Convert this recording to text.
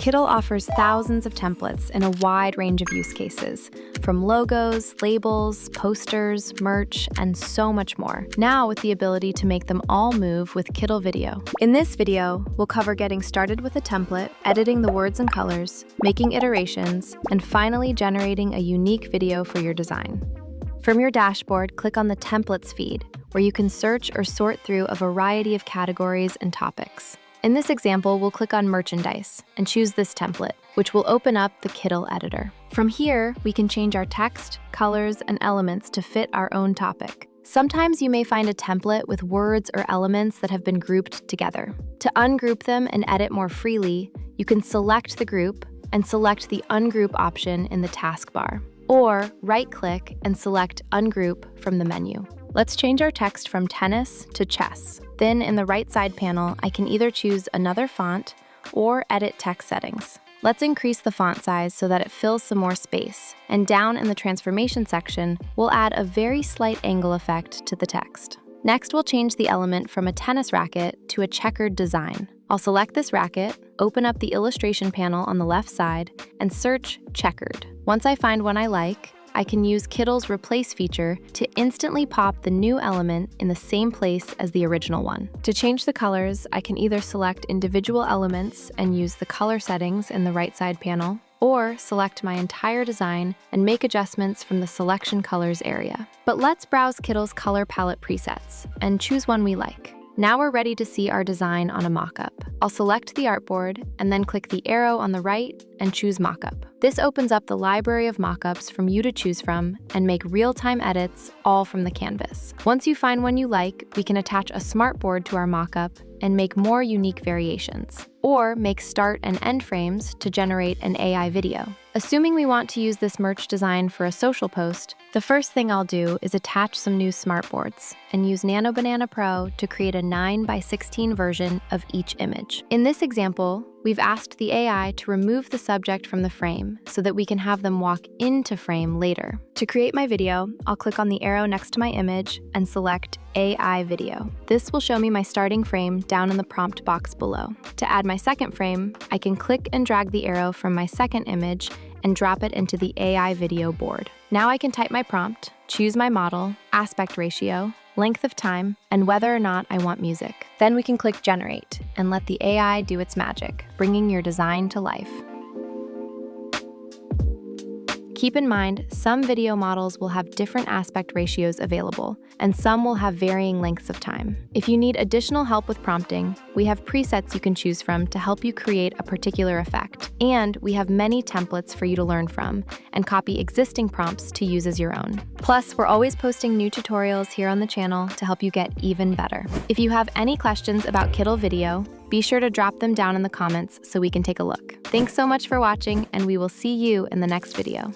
Kittl offers thousands of templates in a wide range of use cases, from logos, labels, posters, merch, and so much more. Now with the ability to make them all move with Kittl Video. In this video, we'll cover getting started with a template, editing the words and colors, making iterations, and finally generating a unique video for your design. From your dashboard, click on the Templates feed, where you can search or sort through a variety of categories and topics. In this example, we'll click on Merchandise and choose this template, which will open up the Kittl editor. From here, we can change our text, colors, and elements to fit our own topic. Sometimes you may find a template with words or elements that have been grouped together. To ungroup them and edit more freely, you can select the group and select the Ungroup option in the taskbar, or right-click and select Ungroup from the menu. Let's change our text from tennis to chess. Then in the right side panel, I can either choose another font or edit text settings. Let's increase the font size so that it fills some more space. And down in the transformation section, we'll add a very slight angle effect to the text. Next, we'll change the element from a tennis racket to a checkered design. I'll select this racket, open up the illustration panel on the left side, and search checkered. Once I find one I like, I can use Kittl's Replace feature to instantly pop the new element in the same place as the original one. To change the colors, I can either select individual elements and use the color settings in the right side panel, or select my entire design and make adjustments from the Selection Colors area. But let's browse Kittl's color palette presets and choose one we like. Now we're ready to see our design on a mockup. I'll select the artboard and then click the arrow on the right and choose Mockup. This opens up the library of mockups from you to choose from and make real-time edits all from the canvas. Once you find one you like, we can attach a smartboard to our mockup and make more unique variations, or make start and end frames to generate an AI video. Assuming we want to use this merch design for a social post, the first thing I'll do is attach some new smartboards and use Nano Banana Pro to create a 9:16 version of each image. In this example, we've asked the AI to remove the subject from the frame so that we can have them walk into frame later. To create my video, I'll click on the arrow next to my image and select AI Video. This will show me my starting frame down in the prompt box below. To add my second frame, I can click and drag the arrow from my second image and drop it into the AI Video board. Now I can type my prompt, choose my model, aspect ratio, length of time, and whether or not I want music. Then we can click Generate and let the AI do its magic, bringing your design to life. Keep in mind, some video models will have different aspect ratios available, and some will have varying lengths of time. If you need additional help with prompting, we have presets you can choose from to help you create a particular effect. And we have many templates for you to learn from and copy existing prompts to use as your own. Plus, we're always posting new tutorials here on the channel to help you get even better. If you have any questions about Kittl Video, be sure to drop them down in the comments so we can take a look. Thanks so much for watching, and we will see you in the next video.